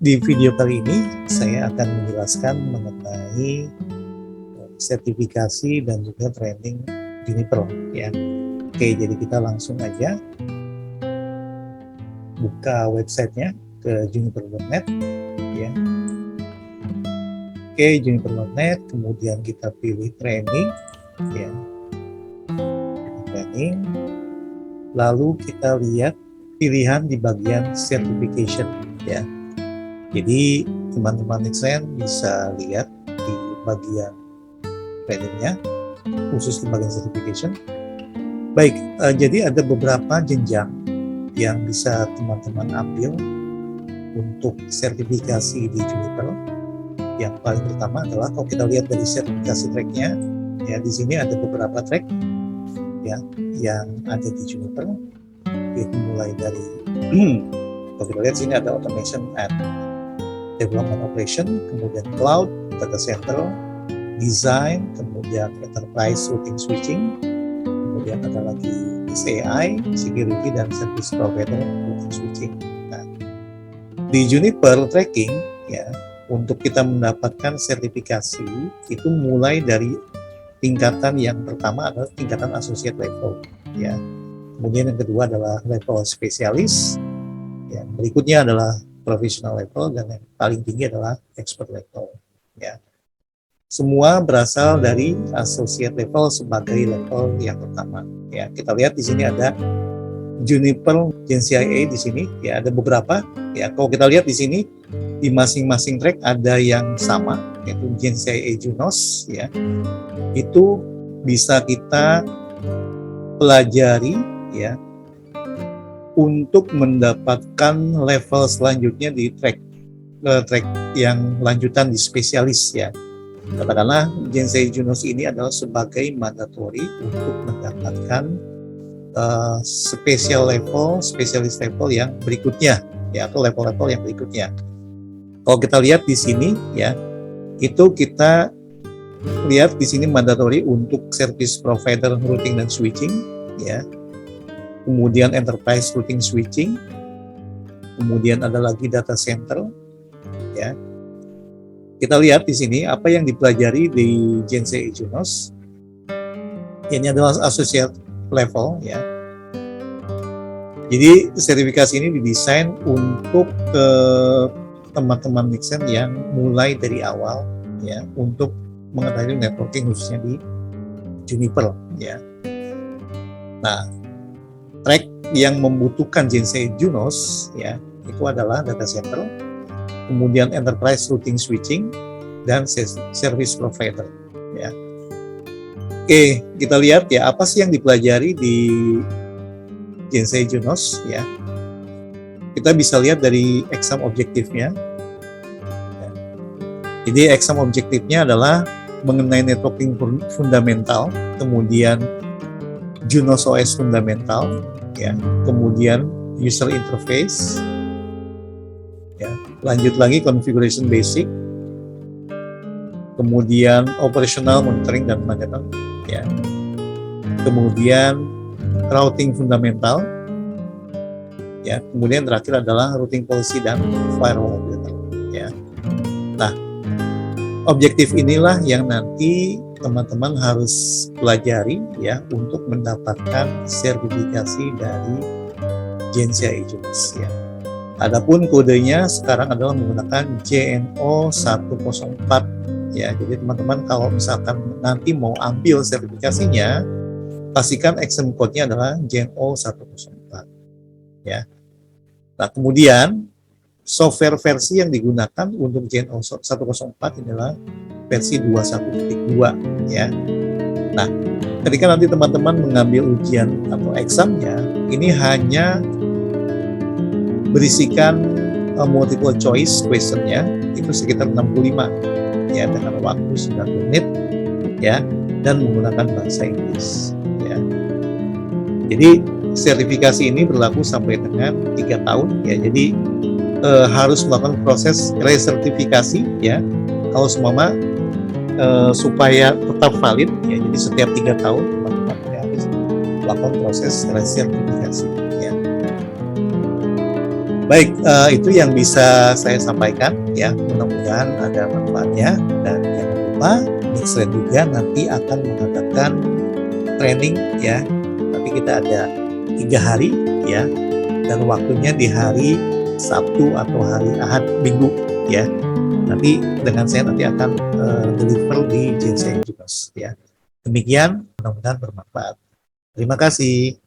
Di video kali ini saya akan menjelaskan mengenai sertifikasi dan juga training Juniper ya. Oke, jadi kita langsung aja buka websitenya ke juniper.net ya. Oke, juniper.net, kemudian kita pilih training ya. Training. Lalu kita lihat pilihan di bagian certification ya. Jadi teman-teman Nixen bisa lihat di bagian trainingnya, khusus di bagian certification. Baik, jadi ada beberapa jenjang yang bisa teman-teman ambil untuk sertifikasi di Juniper. Yang paling pertama adalah kalau kita lihat dari sertifikasi tracknya, ya di sini ada beberapa track ya yang ada di Juniper. Itu mulai dari kalau kita lihat sini ada automation and development operation, kemudian cloud, data center, design, kemudian enterprise routing switching, kemudian ada lagi SAI, security, dan service provider routing switching. Nah, di Juniper tracking ya, untuk kita mendapatkan sertifikasi itu mulai dari tingkatan yang pertama adalah tingkatan associate level ya. Kemudian yang kedua adalah level spesialis. Ya, berikutnya adalah professional level, dan yang paling tinggi adalah expert level ya. Semua berasal dari associate level sebagai level yang pertama ya. Kita lihat di sini ada Juniper GenCIA di sini ya, ada beberapa ya. Kalau kita lihat di sini di masing-masing track ada yang sama, yaitu GenCIA Junos ya. Itu bisa kita pelajari ya untuk mendapatkan level selanjutnya di track yang lanjutan di spesialis ya. Katakanlah GenCIA Junos ini adalah sebagai mandatory untuk mendapatkan spesialis level yang berikutnya ya, atau level-level yang berikutnya. Kalau kita lihat di sini ya, itu kita lihat di sini mandatory untuk service provider routing dan switching ya. Kemudian enterprise routing switching, kemudian ada lagi data center ya. Kita lihat di sini apa yang dipelajari di GenCIA Junos. Ini adalah associate level ya. Jadi sertifikasi ini didesain untuk teman-teman Nixon yang mulai dari awal ya, untuk mengetahui networking khususnya di Juniper ya. Nah, track yang membutuhkan GenCIA Junos ya, itu adalah data center, kemudian enterprise routing switching, dan service provider ya. Oke, kita lihat ya apa sih yang dipelajari di GenCIA Junos ya. Kita bisa lihat dari exam objektifnya ya. Jadi exam objektifnya adalah mengenai networking fundamental, kemudian Junos OS fundamental ya, kemudian user interface ya, lanjut lagi configuration basic, kemudian operational monitoring dan maintenance ya, kemudian routing fundamental ya, kemudian terakhir adalah routing policy dan firewall ya. Nah, objektif inilah yang nanti teman-teman harus pelajari ya untuk mendapatkan sertifikasi dari GenCIA Junos ya. Adapun kodenya sekarang adalah menggunakan JNO 104 ya. Jadi teman-teman kalau misalkan nanti mau ambil sertifikasinya, pastikan exam code-nya adalah JNO 104 ya. Nah, kemudian software versi yang digunakan untuk JNO 104 adalah versi 21.2 ya. Nah, ketika nanti teman-teman mengambil ujian atau examnya, ini hanya berisikan multiple choice questionnya itu sekitar 65 ya, dengan waktu 90 menit ya, dan menggunakan bahasa Inggris ya. Jadi sertifikasi ini berlaku sampai dengan 3 tahun ya. Jadi harus melakukan proses resertifikasi ya, kalau semua supaya tetap valid ya. Jadi setiap 3 tahun teman-teman harus melakukan proses resertifikasi ya. Baik, itu yang bisa saya sampaikan ya. Mudah-mudahan ada manfaatnya, dan jangan lupa Nexttrend juga nanti akan mengadakan training ya. Nanti kita ada 3 hari ya, dan waktunya di hari Sabtu atau hari Ahad Minggu ya. Nanti dengan saya nanti akan deliver di JNC Engineers ya. Demikian, mudah-mudahan bermanfaat. Terima kasih.